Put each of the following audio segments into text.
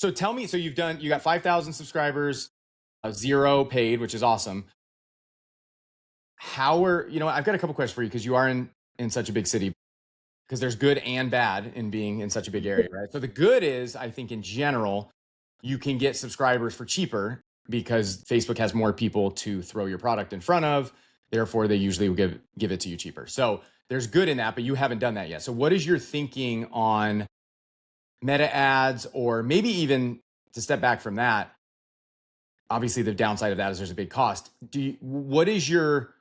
So tell me, so you got 5,000 subscribers, 0 paid, which is awesome. I've got a couple questions for you because you are in such a big city, because there's good and bad in being in such a big area, right? So the good is, I think in general, you can get subscribers for cheaper because Facebook has more people to throw your product in front of. Therefore, they usually will give it to you cheaper. So there's good in that, but you haven't done that yet. So what is your thinking on meta ads, or maybe even to step back from that? Obviously, the downside of that is there's a big cost. What is your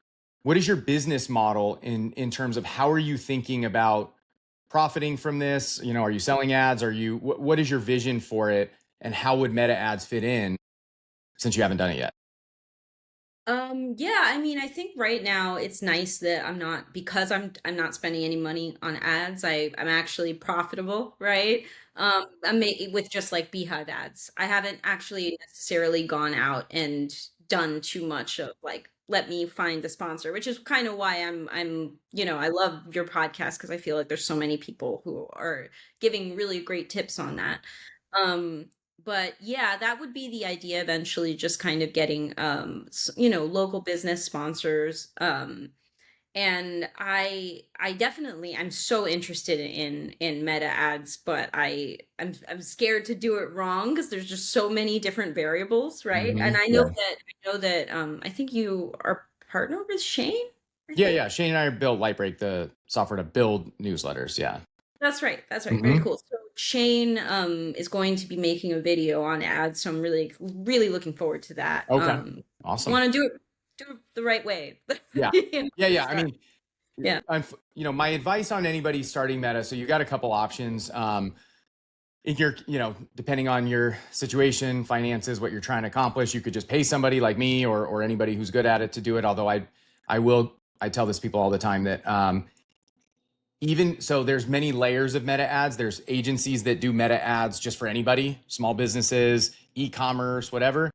business model in terms of how are you thinking about profiting from this? Are you selling ads? What is your vision for it? And how would meta ads fit in, since you haven't done it yet? Yeah, I mean, I think right now it's nice that because I'm not spending any money on ads. I'm actually profitable, right? With just like Beehive ads. I haven't actually necessarily gone out and done too much of like let me find the sponsor, which is kind of why I love your podcast because I feel like there's so many people who are giving really great tips on that. Um, but yeah, that would be the idea eventually, just kind of getting local business sponsors. And I definitely I'm so interested in meta ads, but I'm scared to do it wrong because there's just so many different variables, right? And Yeah. I know that I think you are partnered with Shane, I Yeah, think. yeah. Shane and I built Lightbreak, the software to build newsletters. Yeah. That's right. That's right. Very Hmm. cool. So Shane is going to be making a video on ads, so I'm really really looking forward to that. Okay. Awesome. Want to do it the right way. Yeah. Yeah, To yeah. I start. mean, Yeah. my advice on anybody starting Meta. So you got a couple options. In your, depending on your situation, finances, what you're trying to accomplish, you could just pay somebody like me, or anybody who's good at it to do it. Although I tell this people all the time that even so, there's many layers of meta ads. There's agencies that do meta ads just for anybody, small businesses, e-commerce, whatever.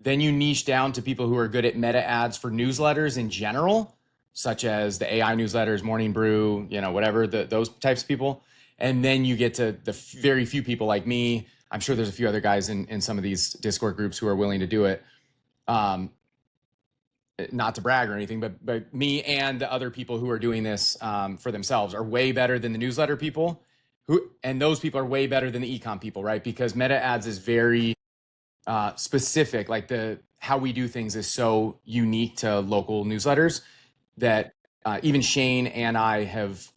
Then you niche down to people who are good at meta ads for newsletters in general, such as the AI newsletters, Morning Brew, whatever, those types of people. And then you get to the very few people like me. I'm sure there's a few other guys in some of these Discord groups who are willing to do it. Um, Not to brag or anything, but me and the other people who are doing this for themselves are way better than the newsletter people. And those people are way better than the ecom people, right? Because meta ads is very specific. Like the how we do things is so unique to local newsletters that even Shane and I have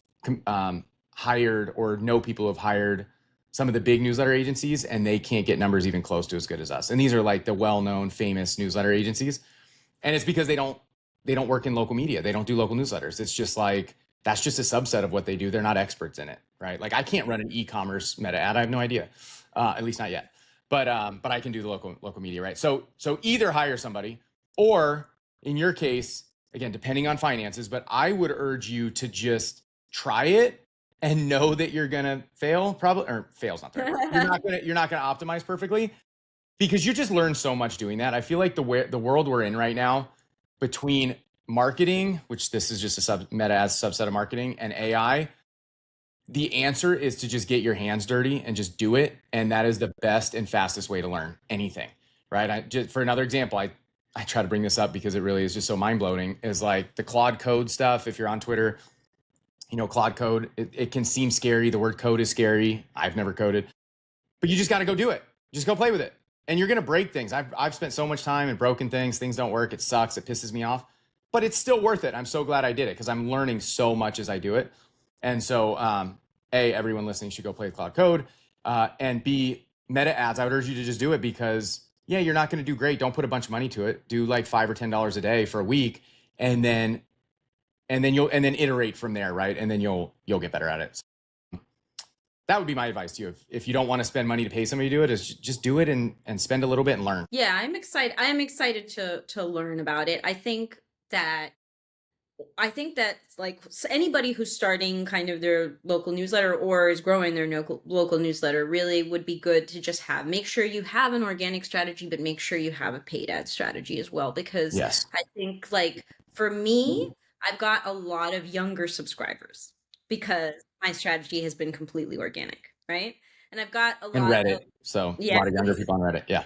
hired, or know people who have hired some of the big newsletter agencies, and they can't get numbers even close to as good as us. And these are like the well-known, famous newsletter agencies, and it's because they don't work in local media. They don't do local newsletters. It's just like that's just a subset of what they do. They're not experts in it, right? Like I can't run an e-commerce meta ad. I have no idea, at least not yet. But I can do the local media, right? So either hire somebody, or in your case, again, depending on finances, but I would urge you to just try it and know that you're gonna fail. Probably, or fail's not the right word. You're not gonna optimize perfectly, because you just learn so much doing that. I feel like the world we're in right now, between marketing, which this is just a meta as subset of marketing, and AI, the answer is to just get your hands dirty and just do it. And that is the best and fastest way to learn anything, right? For another example, I try to bring this up because it really is just so mind blowing, is like the Claude Code stuff. If you're on Twitter, Claude Code, it can seem scary. The word code is scary. I've never coded, but you just got to go do it. Just go play with it. And you're going to break things. I've spent so much time and broken things. Things don't work. It sucks. It pisses me off, but it's still worth it. I'm so glad I did it because I'm learning so much as I do it. And so, A, everyone listening should go play Cloud Code. And B, meta ads, I would urge you to just do it because, yeah, you're not going to do great. Don't put a bunch of money to it. Do like $5 or $10 a day for a week, and then iterate from there, right? And then you'll get better at it. So that would be my advice to you. If you don't want to spend money to pay somebody to do it, is just do it and spend a little bit and learn. Yeah, I'm excited. I am excited to learn about it. I think that like anybody who's starting kind of their local newsletter or is growing their local newsletter really would be good to just make sure you have an organic strategy, but make sure you have a paid ad strategy as well. Because Yes. I think like for me, I've got a lot of younger subscribers because my strategy has been completely organic, right? and I've got a And lot of Reddit. So a yeah, lot of younger please. people on Reddit. Yeah.